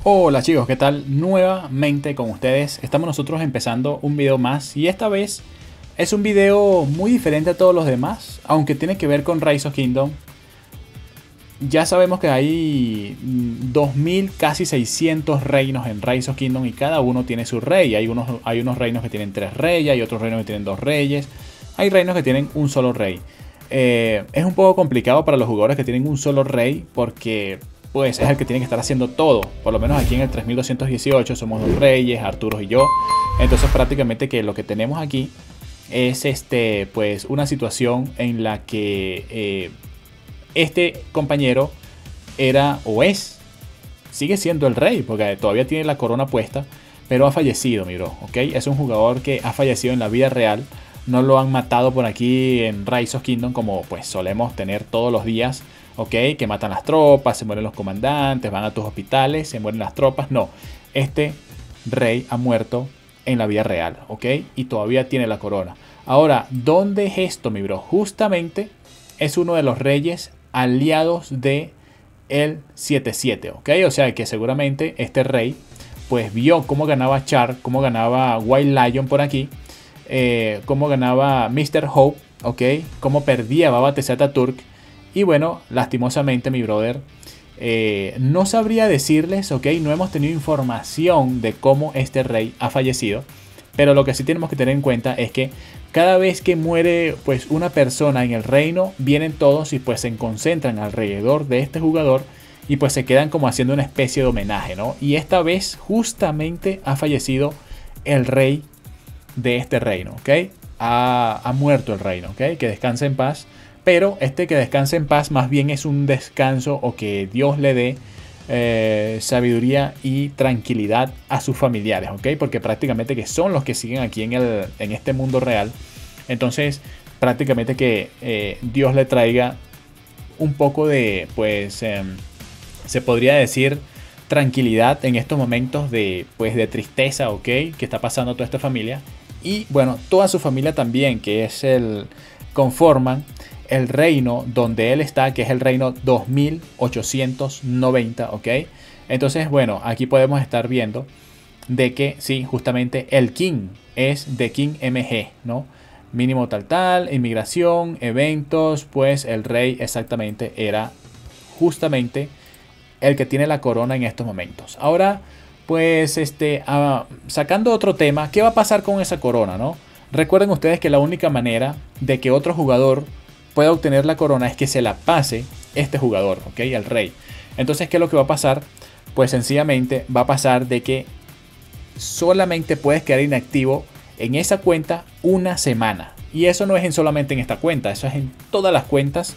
Hola chicos, ¿qué tal? Nuevamente con ustedes. Estamos nosotros empezando un video más y esta vez es un video muy diferente a todos los demás, aunque tiene que ver con Rise of Kingdom. Ya sabemos que hay 2000, casi 600 reinos en Rise of Kingdom y cada uno tiene su rey. Hay unos reinos que tienen 3 reyes, hay otros reinos que tienen 2 reyes, hay reinos que tienen un solo rey. Es un poco complicado para los jugadores que tienen un solo rey porque pues es el que tiene que estar haciendo todo. Por lo menos aquí en el 3218 somos 2 reyes, Arturo y yo. Entonces prácticamente que lo que tenemos aquí es pues una situación en la que este compañero era o sigue siendo el rey porque todavía tiene la corona puesta, pero ha fallecido, mi bro, ¿ok? Es un jugador que ha fallecido en la vida real. No lo han matado por aquí en Rise of Kingdom como pues solemos tener todos los días, ¿ok? Que matan las tropas, se mueren los comandantes, van a tus hospitales, se mueren las tropas. No, este rey ha muerto en la vida real, ¿ok? Y todavía tiene la corona. Ahora, ¿dónde es esto, mi bro? Justamente es uno de los reyes aliados de el 7-7, ¿ok? O sea que seguramente este rey pues vio cómo ganaba Char, cómo ganaba White Lion por aquí, cómo ganaba Mr. Hope, ¿ok? Cómo perdía Baba Atatürk. Y bueno, lastimosamente mi brother, no sabría decirles, ¿ok? No hemos tenido información de cómo este rey ha fallecido. Pero lo que sí tenemos que tener en cuenta es que cada vez que muere pues una persona en el reino, vienen todos y pues se concentran alrededor de este jugador y pues se quedan como haciendo una especie de homenaje, ¿no? Y esta vez justamente ha fallecido el rey de este reino, ¿ok? Ha muerto el reino, ¿ok? Que descanse en paz. Pero que descanse en paz más bien es un descanso o que Dios le dé sabiduría y tranquilidad a sus familiares, ¿ok? Porque prácticamente que son los que siguen aquí en este mundo real. Entonces prácticamente que Dios le traiga un poco de, pues, se podría decir tranquilidad en estos momentos de, pues, de tristeza, ¿ok? Que está pasando toda esta familia. Y bueno, toda su familia también, que es conforman el reino donde él está, que es el reino 2890, ¿ok? Entonces, bueno, aquí podemos estar viendo de que, sí, justamente el King es de King MG, ¿no? Mínimo tal, inmigración, eventos, pues el rey exactamente era justamente el que tiene la corona en estos momentos. Ahora, pues, sacando otro tema, ¿qué va a pasar con esa corona, no? Recuerden ustedes que la única manera de que otro jugador pueda obtener la corona es que se la pase este jugador, ¿ok? El rey. Entonces, ¿qué es lo que va a pasar? Pues sencillamente va a pasar de que solamente puedes quedar inactivo en esa cuenta una semana. Y eso no es solamente en esta cuenta, eso es en todas las cuentas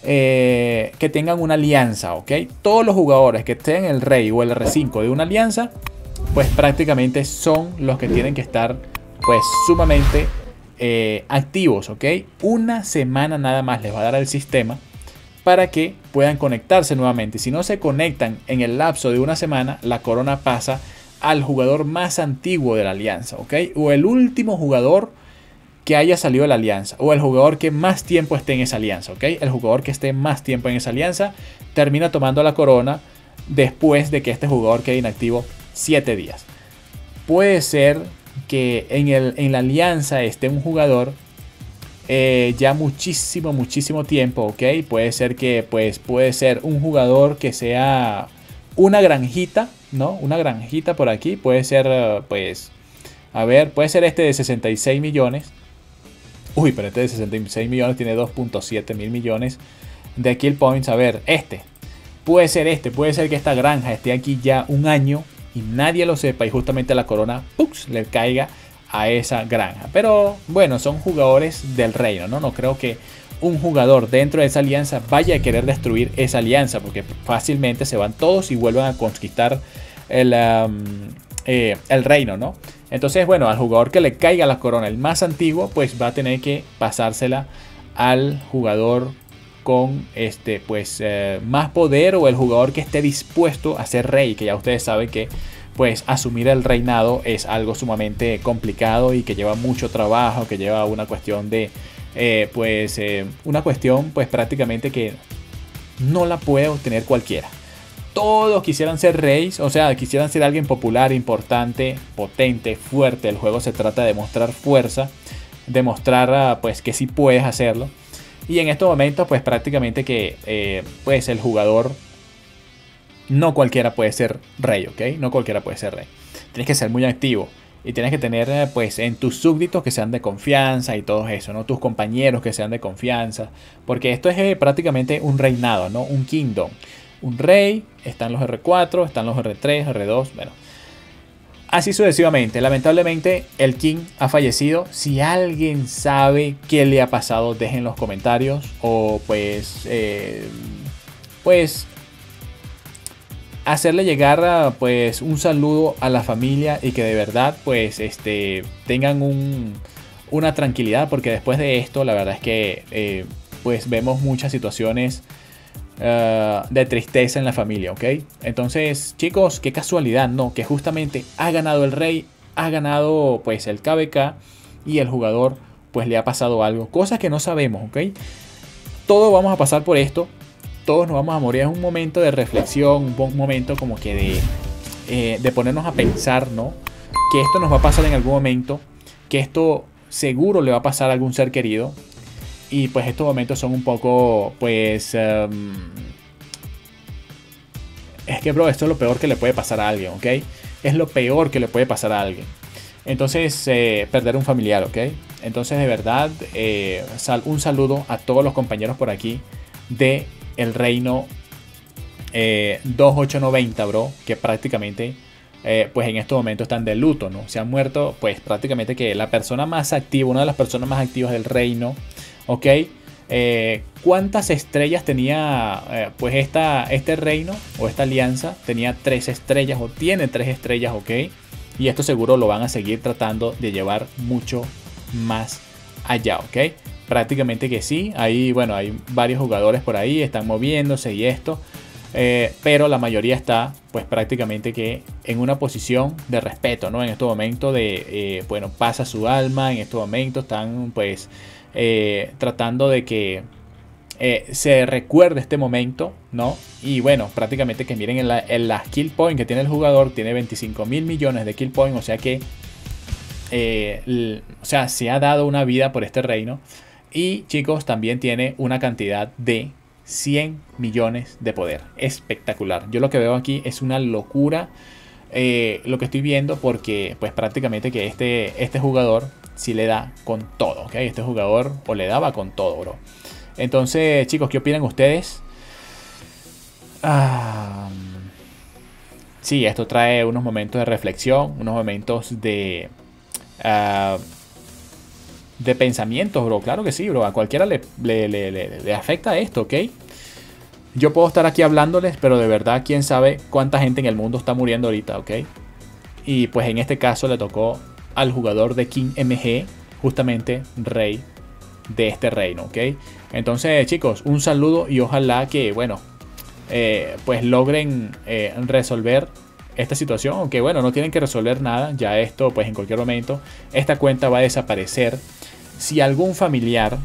que tengan una alianza, ¿ok? Todos los jugadores que estén el rey o el R5 de una alianza, pues prácticamente son los que tienen que estar pues sumamente activos, ¿ok? Una semana nada más les va a dar al sistema para que puedan conectarse nuevamente. Si no se conectan en el lapso de una semana, la corona pasa al jugador más antiguo de la alianza, ¿ok? O el último jugador que haya salido de la alianza, o el jugador que más tiempo esté en esa alianza, ¿ok? El jugador que esté más tiempo en esa alianza termina tomando la corona después de que este jugador quede inactivo 7 días. Puede ser que en la alianza esté un jugador ya muchísimo tiempo, ¿ok? Puede ser que pues puede ser un jugador que sea una granjita, ¿no? Una granjita por aquí, puede ser pues, a ver, puede ser este de 66 millones. Uy, pero este de 66 millones tiene 2.7 mil millones de kill points. A ver, puede ser que esta granja esté aquí ya un año y nadie lo sepa y justamente la corona le caiga a esa granja. Pero bueno, son jugadores del reino, ¿no? No creo que un jugador dentro de esa alianza vaya a querer destruir esa alianza porque fácilmente se van todos y vuelven a conquistar el reino, ¿no? Entonces, bueno, al jugador que le caiga la corona, el más antiguo, pues va a tener que pasársela al jugador con más poder o el jugador que esté dispuesto a ser rey, que ya ustedes saben que pues asumir el reinado es algo sumamente complicado y que lleva mucho trabajo, que lleva una cuestión de una cuestión pues prácticamente que no la puede obtener cualquiera. todos quisieran ser reyes, o sea, quisieran ser alguien popular, importante, potente, fuerte. El juego se trata de mostrar fuerza, demostrar pues que sí puedes hacerlo. Y en estos momentos pues prácticamente que pues el jugador, no cualquiera puede ser rey, ¿ok? No cualquiera puede ser rey. Tienes que ser muy activo. Y tienes que tener pues en tus súbditos que sean de confianza y todo eso, ¿no? Tus compañeros que sean de confianza. Porque esto es prácticamente un reinado, ¿no? Un kingdom. Un rey, están los R4, están los R3, R2, bueno. Así sucesivamente. Lamentablemente el king ha fallecido. Si alguien sabe qué le ha pasado, dejen en los comentarios. O pues hacerle llegar pues un saludo a la familia y que de verdad pues tengan una tranquilidad, porque después de esto la verdad es que pues vemos muchas situaciones de tristeza en la familia, ¿ok? Entonces chicos, qué casualidad, ¿no? Que justamente ha ganado el rey, ha ganado pues el KVK y el jugador pues le ha pasado algo, cosas que no sabemos, ¿ok? Todos vamos a pasar por esto. Todos nos vamos a morir. Es un momento de reflexión, un momento como que de ponernos a pensar, ¿no? Que esto nos va a pasar en algún momento, que esto seguro le va a pasar a algún ser querido. Y pues estos momentos son un poco, pues... es que, bro, esto es lo peor que le puede pasar a alguien, ¿ok? Es lo peor que le puede pasar a alguien. Entonces, perder un familiar, ¿ok? Entonces, de verdad, un saludo a todos los compañeros por aquí de el reino 2890, bro, que prácticamente pues en estos momentos están de luto, ¿no? Se han muerto pues prácticamente que la persona más activa, una de las personas más activas del reino, ¿ok? ¿Cuántas estrellas tenía pues este reino o esta alianza? Tenía 3 estrellas o tiene 3 estrellas, ¿ok? Y esto seguro lo van a seguir tratando de llevar mucho más allá, ¿ok? Prácticamente que sí, ahí bueno, hay varios jugadores por ahí, están moviéndose y esto, pero la mayoría está pues prácticamente que en una posición de respeto, ¿no? En estos momentos bueno, pasa su alma, en estos momentos están pues tratando de que se recuerde este momento, ¿no? Y bueno, prácticamente que miren en la kill point que tiene el jugador, tiene 25.000 millones de kill point, o sea que se ha dado una vida por este reino. Y chicos, también tiene una cantidad de 100 millones de poder. Espectacular. Yo lo que veo aquí es una locura lo que estoy viendo, porque pues prácticamente que este jugador sí le da con todo, ¿ok? Este jugador o le daba con todo, bro. Entonces, chicos, ¿qué opinan ustedes? Sí, esto trae unos momentos de reflexión, unos momentos de pensamientos, bro. Claro que sí, bro. A cualquiera le afecta esto, ¿ok? Yo puedo estar aquí hablándoles, pero de verdad, quién sabe cuánta gente en el mundo está muriendo ahorita, ¿ok? Y pues en este caso le tocó al jugador de King MG, justamente rey de este reino, ¿ok? Entonces, chicos, un saludo y ojalá que, bueno, pues logren resolver esta situación. Aunque bueno, no tienen que resolver nada, ya esto pues en cualquier momento esta cuenta va a desaparecer. Si algún familiar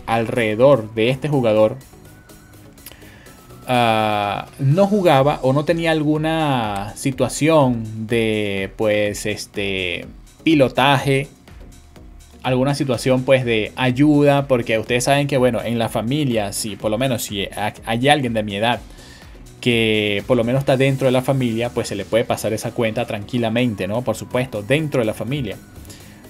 alrededor de este jugador no jugaba o no tenía alguna situación de pues pilotaje, alguna situación pues de ayuda, porque ustedes saben que bueno, en la familia, si por lo menos si hay alguien de mi edad que por lo menos está dentro de la familia, pues se le puede pasar esa cuenta tranquilamente, ¿no? Por supuesto, dentro de la familia.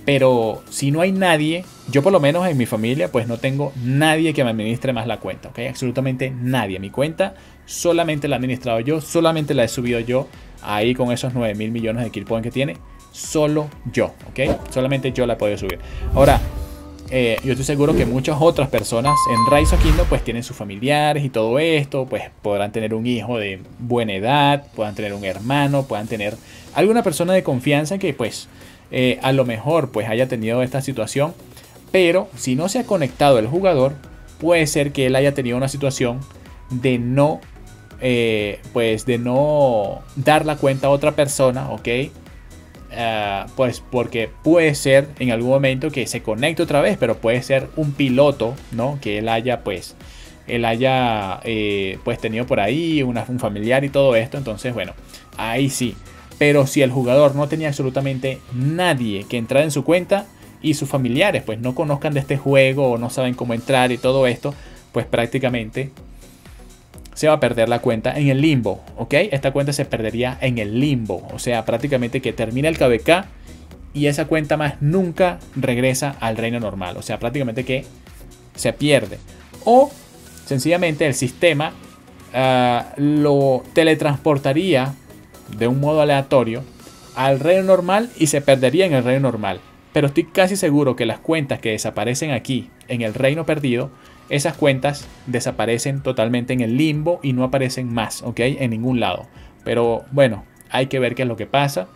Pero si no hay nadie, yo por lo menos en mi familia, pues no tengo nadie que me administre más la cuenta, ¿ok? Absolutamente nadie. Mi cuenta solamente la he administrado yo, solamente la he subido yo, ahí con esos 9.000 millones de kill point que tiene, solo yo, ¿ok? Solamente yo la he podido subir. Ahora, yo estoy seguro que muchas otras personas en Rise of Kingdom pues tienen sus familiares y todo esto, pues podrán tener un hijo de buena edad, puedan tener un hermano, puedan tener alguna persona de confianza que pues a lo mejor pues haya tenido esta situación. Pero si no se ha conectado el jugador, puede ser que él haya tenido una situación de no pues de no dar la cuenta a otra persona, ¿ok? Pues porque puede ser en algún momento que se conecte otra vez, pero puede ser un piloto, ¿no? Que él haya pues él haya pues tenido por ahí un familiar y todo esto. Entonces, bueno, ahí sí. Pero si el jugador no tenía absolutamente nadie que entrara en su cuenta y sus familiares pues no conozcan de este juego o no saben cómo entrar y todo esto, pues prácticamente se va a perder la cuenta en el limbo, ¿ok? Esta cuenta se perdería en el limbo, o sea, prácticamente que termina el KVK y esa cuenta más nunca regresa al reino normal, o sea, prácticamente que se pierde. O sencillamente el sistema lo teletransportaría de un modo aleatorio al reino normal y se perdería en el reino normal. Pero estoy casi seguro que las cuentas que desaparecen aquí en el reino perdido, esas cuentas desaparecen totalmente en el limbo y no aparecen más, ¿ok? En ningún lado. Pero bueno, hay que ver qué es lo que pasa.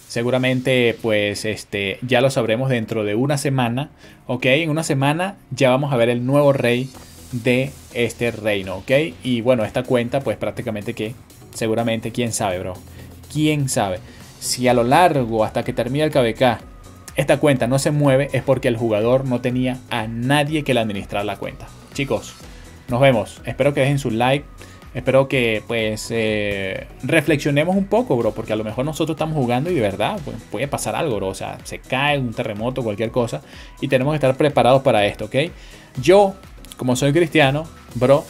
Seguramente pues ya lo sabremos dentro de una semana, ¿ok? En una semana ya vamos a ver el nuevo rey de este reino, ¿ok? Y bueno, esta cuenta pues prácticamente que seguramente, quién sabe, bro. Quién sabe. Si a lo largo hasta que termine el KVK esta cuenta no se mueve, es porque el jugador no tenía a nadie que le administrara la cuenta. Chicos, nos vemos. Espero que dejen su like. Espero que pues reflexionemos un poco, bro, porque a lo mejor nosotros estamos jugando y de verdad pues, puede pasar algo, bro. O sea, se cae un terremoto, cualquier cosa, y tenemos que estar preparados para esto, ¿ok? Yo, como soy cristiano, bro,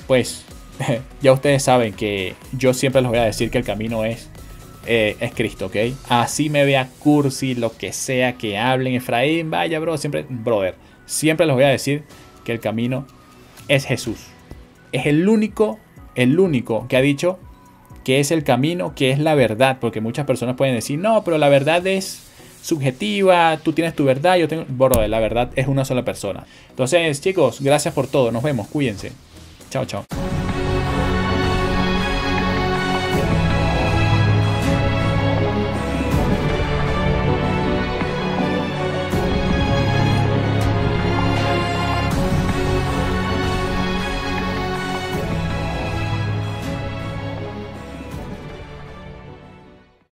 pues ya ustedes saben que yo siempre les voy a decir que el camino es Cristo, ¿ok? Así me vea cursi, lo que sea que hablen, Efraín, vaya, bro, siempre, brother, siempre les voy a decir que el camino es Jesús. Es el único que ha dicho que es el camino, que es la verdad, porque muchas personas pueden decir, no, pero la verdad es subjetiva, tú tienes tu verdad, yo tengo, brother, la verdad es una sola persona. Entonces, chicos, gracias por todo, nos vemos, cuídense. Chao, chao.